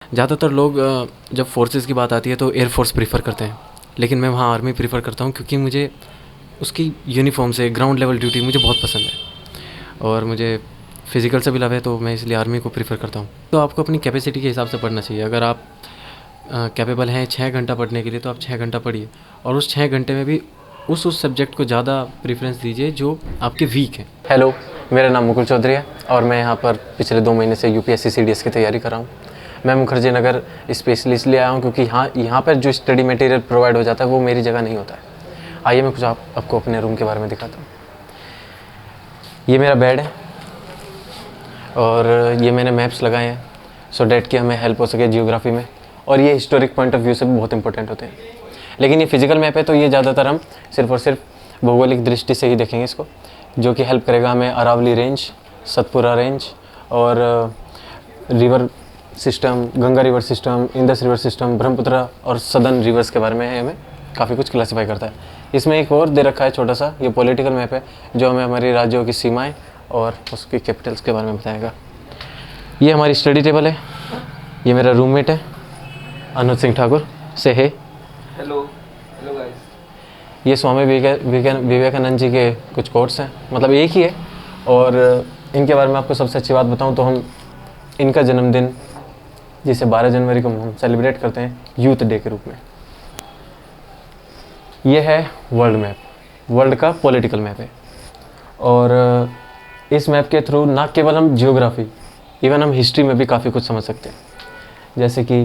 ज़्यादातर लोग जब फोर्सेस की बात आती है तो एयरफोर्स प्रीफर करते हैं, लेकिन मैं वहाँ आर्मी प्रीफर करता हूँ क्योंकि मुझे उसकी यूनिफॉर्म से ग्राउंड लेवल ड्यूटी मुझे बहुत पसंद है और मुझे फ़िज़िकल से भी लव है, तो मैं इसलिए आर्मी को प्रीफर करता हूँ। तो आपको अपनी कैपेसिटी के हिसाब से पढ़ना चाहिए। अगर आप कैपेबल हैं 6 घंटा पढ़ने के लिए तो आप 6 घंटा पढ़िए, और उस 6 घंटे में भी उस सब्जेक्ट को ज़्यादा प्रेफरेंस दीजिए जो आपके वीक है। हेलो, मेरा नाम मुकुल चौधरी है और मैं यहाँ पर पिछले 2 महीने से यूपीएससी सीडीएस की तैयारी कर रहा हूँ। मैं मुखर्जी नगर स्पेशली इसलिए आया हूँ क्योंकि यहाँ पर जो स्टडी मटेरियल प्रोवाइड हो जाता है वो मेरी जगह नहीं होता है। आइए मैं कुछ आपको अपने रूम के बारे में दिखाता हूँ। ये मेरा बेड है और ये मैंने मैप्स लगाए हैं सो डैट कि हमें हेल्प हो सके जियोग्राफी में, और ये हिस्टोरिक पॉइंट ऑफ व्यू से भी बहुत इंपॉर्टेंट होते हैं। लेकिन ये फिजिकल मैप है तो ये ज़्यादातर हम सिर्फ और सिर्फ भौगोलिक दृष्टि से ही देखेंगे इसको, जो कि हेल्प करेगा हमें अरावली रेंज, सतपुरा रेंज और river system, Ganga river system, Indus river system, Brahmaputra और सदर्न रिवर्स के बारे में हमें काफ़ी कुछ क्लासीफाई करता है। इसमें एक और दे रखा है छोटा सा, ये पॉलिटिकल मैप है जो हमें हमारे राज्यों की सीमाएं और उसकी कैपिटल्स के बारे में बताएगा। ये हमारी स्टडी टेबल है। ये मेरा रूममेट है अनुज सिंह ठाकुर से है। Hello guys. ये स्वामी विवेकानंद जी के कुछ कोट्स हैं, मतलब एक ही है, और इनके बारे में आपको सबसे अच्छी बात बताऊं तो हम इनका जन्मदिन जिसे 12 जनवरी को हम सेलिब्रेट करते हैं यूथ डे के रूप में। ये है वर्ल्ड मैप, वर्ल्ड का पॉलिटिकल मैप है, और इस मैप के थ्रू ना केवल हम जियोग्राफी, इवन हम हिस्ट्री में भी काफ़ी कुछ समझ सकते हैं। जैसे कि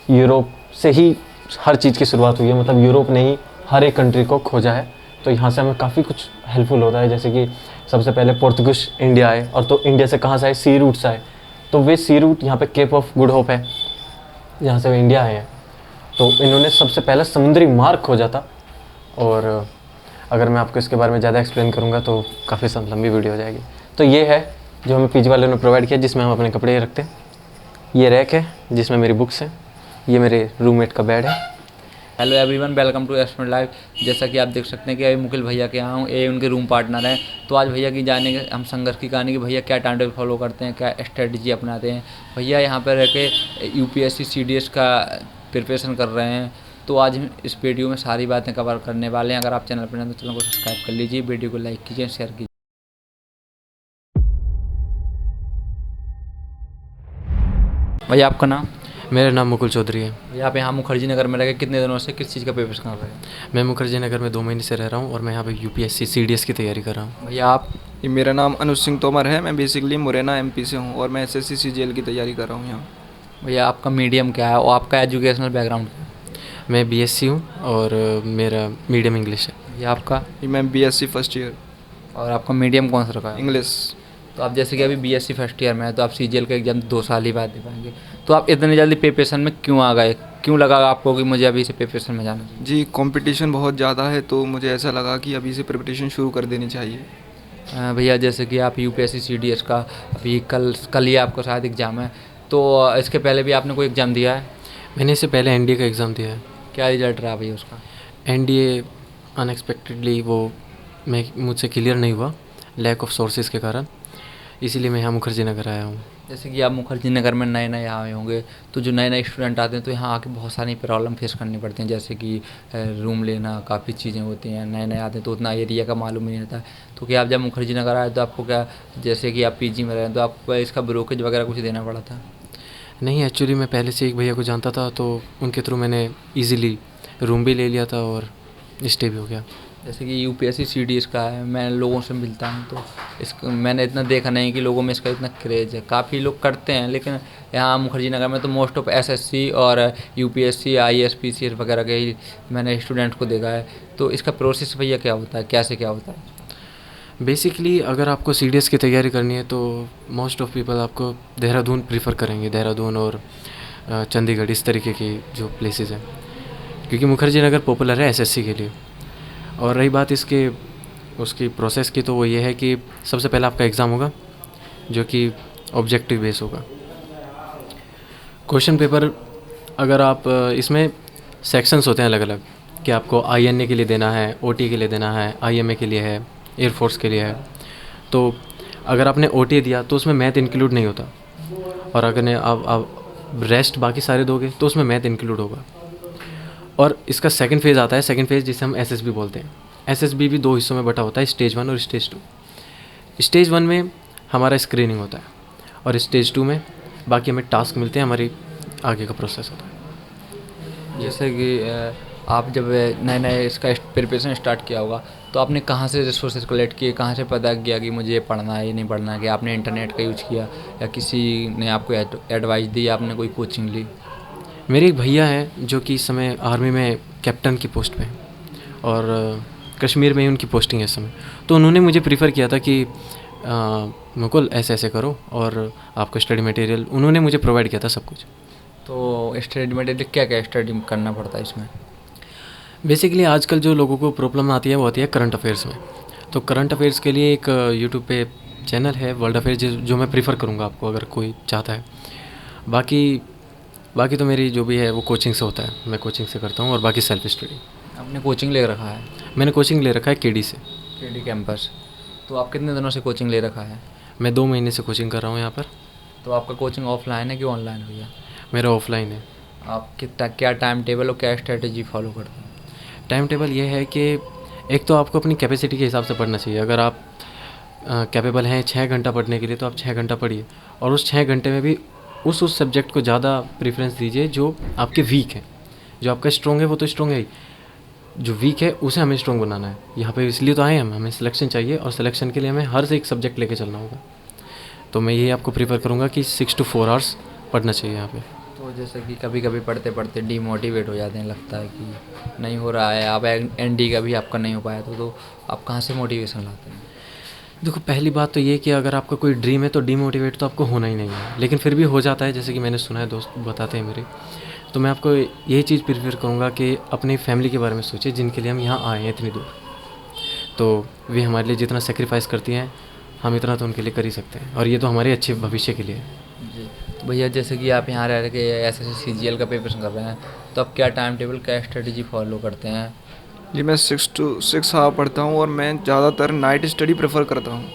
यूरोप से ही हर चीज़ की शुरुआत हुई है, मतलब यूरोप ने ही हर एक कंट्री को खोजा है, तो यहाँ से हमें काफ़ी कुछ हेल्पफुल होता है। जैसे कि सबसे पहले पोर्तुगीज इंडिया आए, और तो इंडिया से कहाँ से आए, सी रूट से आए, तो वे सी रूट यहाँ पे केप ऑफ गुड होप है जहाँ से वे इंडिया आए हैं, तो इन्होंने सबसे पहले समुद्री मार्ग खोजा था। और अगर मैं आपको इसके बारे में ज़्यादा एक्सप्लेन करूँगा तो काफ़ी लंबी वीडियो हो जाएगी। तो ये है जो हमें पीजी वाले ने प्रोवाइड किया, जिसमें हम अपने कपड़े रखते हैं। ये रैक है जिसमें मेरी बुक्स हैं। ये मेरे रूममेट का बेड है। हेलो एवरीवन, वेलकम टू एस्टमेंट लाइव। जैसा कि आप देख सकते हैं कि अभी मुकुल भैया के यहाँ हूँ, ये उनके रूम पार्टनर हैं। तो आज भैया की जाने के हम संघर्ष की कहानी कि भैया क्या टाइम टेबल फॉलो करते हैं, क्या स्ट्रेटजी अपनाते हैं। भैया यहाँ पर रह के यूपीएससी सीडीएस का प्रिपरेशन कर रहे हैं। तो आज हम इस वीडियो में सारी बातें कवर करने वाले हैं। अगर आप चैनल पर हैं तो चैनल को सब्सक्राइब कर लीजिए, वीडियो को लाइक कीजिए, शेयर कीजिए। भैया आपका नाम? मेरा नाम मुकुल चौधरी है। भैया आप यहाँ मुखर्जी नगर में रह के कितने दिनों से किस चीज़ का प्रिपरेशन कर रहे हैं? मैं मुखर्जी नगर में 2 महीने से रह रहा हूँ और मैं यहाँ पे यूपीएससी सीडीएस की तैयारी कर रहा हूँ। भैया आप? ये मेरा नाम अनुज सिंह तोमर है। मैं बेसिकली मुरैना एमपी से हूँ और मैं एसएससी सीजीएल की तैयारी कर रहा हूँ यहाँ। भैया आपका मीडियम क्या है और आपका एजुकेशनल बैकग्राउंड क्या है? मैं बीएससी हूँ और मेरा मीडियम इंग्लिश है। भैया आपका? मैं बीएससी फर्स्ट ईयर और आपका मीडियम कौन सा रखा है? इंग्लिश। तो आप जैसे कि अभी बीएससी फर्स्ट ईयर में है, तो आप सीजीएल का एग्जाम 2 साल ही बाद दे पाएंगे। तो आप इतनी जल्दी प्रिपरेशन में क्यों आ गए? क्यों लगा आपको कि मुझे अभी से प्रिपरेशन में जाना चाहिए? जी, कंपटीशन बहुत ज़्यादा है तो मुझे ऐसा लगा कि अभी से प्रिपरेशन शुरू कर देनी चाहिए। भैया जैसे कि आप यूपीएससी सीडीएस का अभी कल ही आपका शायद एग्ज़ाम है, तो इसके पहले भी आपने कोई एग्ज़ाम दिया है? मैंने इससे पहले एनडीए का एग्ज़ाम दिया है। क्या रिजल्ट रहा भैया उसका? एनडीए अनएक्सपेक्टेडली वो मुझसे क्लियर नहीं हुआ, लैक ऑफ सोर्सेज के कारण, इसीलिए मैं यहाँ मुखर्जी नगर आया हूँ। जैसे कि आप मुखर्जी नगर में नए नए आए होंगे, तो जो नए नए स्टूडेंट आते हैं तो यहाँ आके बहुत सारी प्रॉब्लम फेस करनी पड़ती हैं। जैसे कि रूम लेना, काफ़ी चीज़ें होती हैं। नए नए आते हैं तो उतना एरिया का मालूम नहीं रहता है। तो क्या आप जब मुखर्जी नगर आए तो आपको क्या, जैसे कि आप पीजी में रहें तो आपको इसका ब्रोकेज वगैरह कुछ देना पड़ा था? नहीं, एक्चुअली मैं पहले से एक भैया को जानता था, तो उनके थ्रू मैंने ईज़िली रूम भी ले लिया था और स्टे भी हो गया। जैसे कि यूपीएससी सीडीएस का है, मैं लोगों से मिलता हूँ तो मैंने इतना देखा नहीं कि लोगों में इसका इतना क्रेज़ है। काफ़ी लोग करते हैं, लेकिन यहाँ मुखर्जी नगर में तो मोस्ट ऑफ एसएससी और यूपीएससी, आईएएस, पीसीएस वगैरह के ही मैंने स्टूडेंट को देखा है। तो इसका प्रोसेस भैया क्या होता है, कैसे क्या होता है? बेसिकली अगर आपको सीडीएस की तैयारी करनी है तो मोस्ट ऑफ पीपल आपको देहरादून प्रीफर करेंगे, देहरादून और चंडीगढ़, इस तरीके की जो प्लेसेस हैं, क्योंकि मुखर्जी नगर पॉपुलर है एसएससी के लिए। और रही बात उसकी प्रोसेस की, तो वो ये है कि सबसे पहले आपका एग्ज़ाम होगा जो कि ऑब्जेक्टिव बेस होगा। क्वेश्चन पेपर, अगर आप इसमें सेक्शंस होते हैं अलग अलग कि आपको आईएनए के लिए देना है, ओटी के लिए देना है, आईएमए के लिए है, एयरफोर्स के लिए है। तो अगर आपने ओटी दिया तो उसमें मैथ इंक्लूड नहीं होता, और अगर रेस्ट बाकी सारे दोगे तो उसमें मैथ इंक्लूड होगा। और इसका सेकंड फेज़ आता है, सेकंड फेज़ जिसे हम एसएसबी बोलते हैं। एसएसबी भी 2 हिस्सों में बटा होता है, स्टेज 1 और स्टेज 2। स्टेज 1 में हमारा स्क्रीनिंग होता है और स्टेज 2 में बाकी हमें टास्क मिलते हैं, हमारी आगे का प्रोसेस होता है। जैसे कि आप जब नए नए इसका प्रिपरेशन स्टार्ट किया होगा तो आपने कहाँ से रिसोर्सेज कलेक्ट किए, कहाँ से पता किया कि मुझे ये पढ़ना है ये नहीं पढ़ना है? कि आपने इंटरनेट का यूज़ किया या किसी ने आपको एडवाइस दी या आपने कोई कोचिंग ली? मेरे एक भैया हैं जो कि इस समय आर्मी में कैप्टन की पोस्ट पे हैं और कश्मीर में ही उनकी पोस्टिंग है इस समय। तो उन्होंने मुझे प्रीफर किया था कि मुकुल ऐसे ऐसे करो, और आपका स्टडी मटेरियल उन्होंने मुझे प्रोवाइड किया था सब कुछ। तो स्टडी मटेरियल क्या क्या स्टडी करना पड़ता है इसमें? बेसिकली आजकल जो लोगों को प्रॉब्लम आती है वो आती है करंट अफेयर्स में। तो करंट अफेयर्स के लिए एक यूट्यूब पे चैनल है वर्ल्ड अफेयर्स, जो मैं प्रीफर करूँगा आपको अगर कोई चाहता है। बाकी तो मेरी जो भी है वो कोचिंग से होता है, मैं कोचिंग से करता हूँ, और बाकी सेल्फ स्टडी। आपने कोचिंग ले रखा है? मैंने कोचिंग ले रखा है केडी से। KD campus. तो आप कितने दिनों से कोचिंग ले रखा है? मैं 2 महीने से कोचिंग कर रहा हूँ यहाँ पर। तो आपका कोचिंग ऑफलाइन है कि ऑनलाइन है भैया? मेरा ऑफलाइन है। आप कितना क्या टाइम टेबल और क्या स्ट्रेटेजी फॉलो करते हैं? टाइम टेबल ये है कि एक तो आपको अपनी कैपेसिटी के हिसाब से पढ़ना चाहिए। अगर आप कैपेबल हैं 6 घंटा पढ़ने के लिए तो आप 6 घंटा पढ़िए, और उस 6 घंटे में भी उस सब्जेक्ट को ज़्यादा प्रेफरेंस दीजिए जो आपके वीक है। जो आपका स्ट्रॉन्ग है वो तो स्ट्रॉन्ग है ही, जो वीक है उसे हमें स्ट्रॉन्ग बनाना है। यहाँ पे इसलिए तो आए हम, हमें सिलेक्शन चाहिए, और सिलेक्शन के लिए हमें हर से एक सब्जेक्ट लेके चलना होगा। तो मैं यही आपको प्रीफर करूँगा कि 6 to 4 आवर्स पढ़ना चाहिए यहाँ पे। तो जैसे कि कभी कभी पढ़ते पढ़ते डीमोटिवेट हो जाते हैं, लगता है कि नहीं हो रहा है, आप एनडी का भी आपका नहीं हो पाया, तो आप कहाँ से मोटिवेशन लाते हैं? देखो, पहली बात तो ये कि अगर आपका कोई ड्रीम है तो डीमोटिवेट तो आपको होना ही नहीं है, लेकिन फिर भी हो जाता है, जैसे कि मैंने सुना है, दोस्त बताते हैं मेरे। तो मैं आपको यही चीज़ प्रीफर करूँगा कि अपनी फैमिली के बारे में सोचिए, जिनके लिए हम यहाँ आए हैं इतनी दूर। तो वे हमारे लिए जितना सेक्रीफाइस करती हैं, हम इतना तो उनके लिए कर ही सकते हैं, और ये तो हमारे अच्छे भविष्य के लिए है। जी। तो भैया जैसे कि आप यहाँ रह के एसएससी सीजीएल का प्रिपरेशन कर रहे हैं, तो आप क्या टाइम टेबल क्या स्ट्रेटजी फॉलो करते हैं? जी, मैं 6 to 6 आवर पढ़ता हूँ और मैं ज़्यादातर नाइट स्टडी प्रेफर करता हूँ।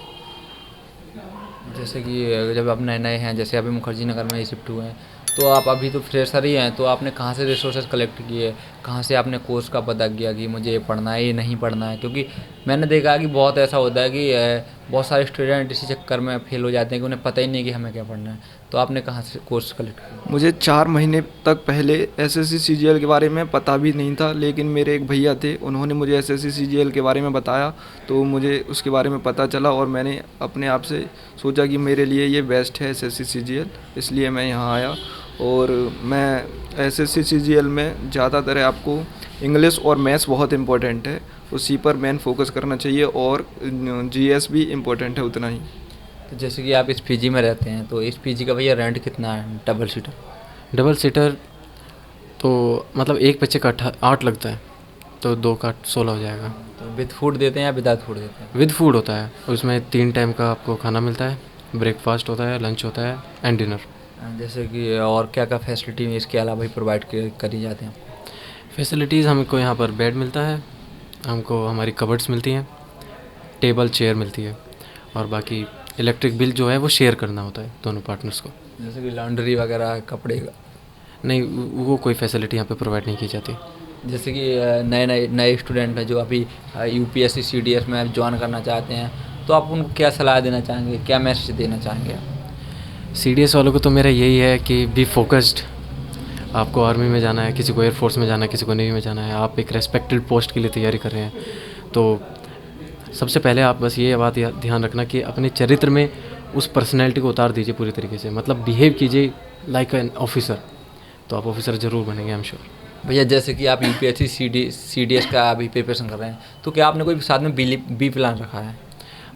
जैसे कि जब आप नए नए हैं, जैसे अभी मुखर्जी नगर में ही शिफ्ट हुए हैं, तो आप अभी तो फ्रेशर ही हैं, तो आपने कहाँ से रिसोर्सेज कलेक्ट किए, कहाँ से आपने कोर्स का पता किया कि मुझे ये पढ़ना है ये नहीं पढ़ना है? क्योंकि मैंने देखा है कि बहुत ऐसा होता है कि बहुत सारे स्टूडेंट इसी चक्कर में फेल हो जाते हैं कि उन्हें पता ही नहीं कि हमें क्या पढ़ना है। तो आपने कहाँ से कोर्स कलेक्ट किया? मुझे 4 महीने तक पहले एसएससी सीजीएल के बारे में पता भी नहीं था, लेकिन मेरे एक भैया थे, उन्होंने मुझे एसएससी सीजीएल के बारे में बताया, तो मुझे उसके बारे में पता चला और मैंने अपने आप से सोचा कि मेरे लिए ये बेस्ट है एसएससी सीजीएल, इसलिए मैं यहाँ आया। और मैं एसएससी सीजीएल में ज़्यादातर आपको इंग्लिश और मैथ्स बहुत इंपॉर्टेंट है, उसी पर मेन फोकस करना चाहिए, और जीएस भी इम्पोर्टेंट है उतना ही। तो जैसे कि आप इस पीजी में रहते हैं, तो इस पीजी का भैया रेंट कितना है डबल सीटर? डबल सीटर तो मतलब एक बच्चे का 8 लगता है, तो 2 का 16 हो जाएगा। तो विद फूड देते हैं या विदाउट फूड देते हैं? विद फूड होता है, उसमें 3 टाइम का आपको खाना मिलता है, ब्रेकफास्ट होता है, लंच होता है एंड डिनर। जैसे कि और क्या क्या फैसिलिटी इसके अलावा ही प्रोवाइड करी जाते हैं? फैसिलिटीज़ हमको यहाँ पर बेड मिलता है, हमको हमारी कबर्ड्स मिलती हैं, टेबल चेयर मिलती है, और बाकी इलेक्ट्रिक बिल जो है वो शेयर करना होता है दोनों पार्टनर्स को। जैसे कि लॉन्ड्री वगैरह कपड़े का? नहीं, वो कोई फैसिलिटी यहाँ पे प्रोवाइड नहीं की जाती। जैसे कि नए स्टूडेंट हैं जो अभी यूपीएससी सीडीएस में ज्वाइन करना चाहते हैं, तो आप उनको क्या सलाह देना चाहेंगे, क्या मैसेज देना चाहेंगे आप? सीडीएस वालों को तो मेरा यही है कि बी फोकस्ड। आपको आर्मी में जाना है, किसी को एयरफोर्स में जाना है, किसी को नेवी में जाना है, आप एक रेस्पेक्टेड पोस्ट के लिए तैयारी कर रहे हैं, तो सबसे पहले आप बस ये बात ध्यान रखना कि अपने चरित्र में उस पर्सनैलिटी को उतार दीजिए पूरी तरीके से, मतलब बिहेव कीजिए लाइक एन ऑफिसर, तो आप ऑफिसर ज़रूर बनेंगे, आई एम श्योर। भैया जैसे कि आप यूपीएससी सीडीएस का अभी प्रिपरेशन कर रहे हैं, तो क्या आपने कोई साथ में बी प्लान रखा है?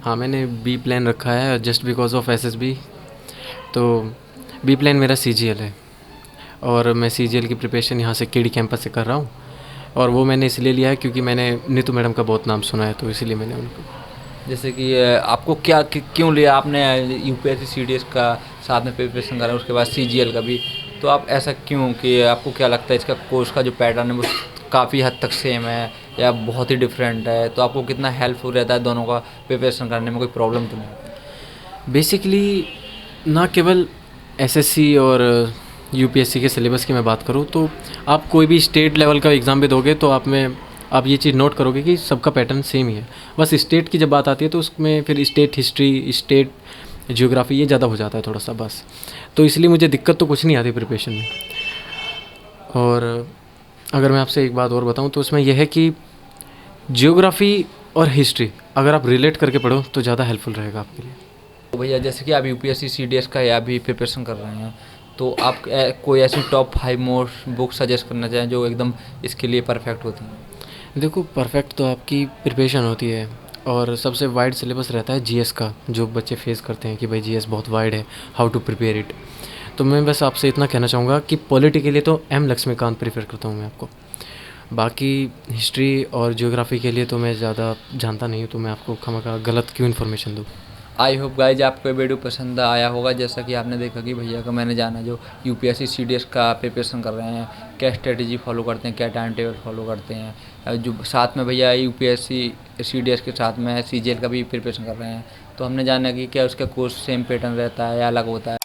हाँ, मैंने बी प्लान रखा है जस्ट बिकॉज ऑफ एसएसबी। तो बी प्लान मेरा सीजीएल है, और मैं सीजीएल की प्रिपरेशन यहाँ से केडी कैंपस से कर रहा हूँ, और वो मैंने इसलिए लिया है क्योंकि मैंने नीतू मैडम का बहुत नाम सुना है, तो इसीलिए मैंने उनको। जैसे कि आपको क्यों लिया आपने यूपीएससी सीडीएस का साथ में प्रिपरेशन करा, उसके बाद सीजीएल का भी, तो आप ऐसा क्यों, कि आपको क्या लगता है इसका कोर्स का जो पैटर्न है वो काफ़ी हद तक सेम है या बहुत ही डिफरेंट है? तो आपको कितना हेल्पफुल रहता है दोनों का प्रिपरेशन करने में, कोई प्रॉब्लम तो नहीं? बेसिकली ना केवल एसएससी और यूपीएससी के सिलेबस की मैं बात करूँ तो आप कोई भी स्टेट लेवल का एग्ज़ाम भी दोगे तो आप ये चीज़ नोट करोगे कि सबका पैटर्न सेम ही है। बस स्टेट की जब बात आती है तो उसमें फिर स्टेट हिस्ट्री, स्टेट ज्योग्राफी ये ज़्यादा हो जाता है थोड़ा सा बस। तो इसलिए मुझे दिक्कत तो कुछ नहीं आती प्रिपरेशन में। और अगर मैं आपसे एक बात और बताऊँ तो उसमें यह है कि ज्योग्राफी और हिस्ट्री अगर आप रिलेट करके पढ़ो तो ज़्यादा हेल्पफुल रहेगा आपके लिए। तो भैया जैसे कि आप यूपीएससी सीडीएस का या भी प्रिपरेशन कर रहे हैं, तो आप कोई ऐसी टॉप 5 मोस्ट बुक सजेस्ट करना चाहें जो एकदम इसके लिए परफेक्ट होती हैं? देखो, परफेक्ट तो आपकी प्रिपरेशन होती है और सबसे वाइड सिलेबस रहता है जीएस का, जो बच्चे फेस करते हैं कि भाई जीएस बहुत वाइड है, हाउ टू प्रिपेयर इट। तो मैं बस आपसे इतना कहना चाहूँगा कि पॉलिटी के लिए तो एम लक्ष्मीकांत प्रेफर करता हूँ मैं आपको। बाकी हिस्ट्री और ज्योग्राफी के लिए तो मैं ज़्यादा जानता नहीं हूँ, तो मैं आपको खामखा गलत क्यों इन्फॉर्मेशन दूँ। आई होप गाइज आपको ये वीडियो पसंद आया होगा। जैसा कि आपने देखा कि भैया का मैंने जाना जो यूपीएससी सीडीएस का प्रिपरेशन कर रहे हैं, क्या स्ट्रेटजी फॉलो करते हैं, क्या टाइम टेबल फॉलो करते हैं, जो साथ में भैया यूपीएससी सीडीएस के साथ में सीजीएल का भी प्रिपरेशन कर रहे हैं। तो हमने जाना कि क्या उसका कोर्स सेम पैटर्न रहता है या अलग होता है।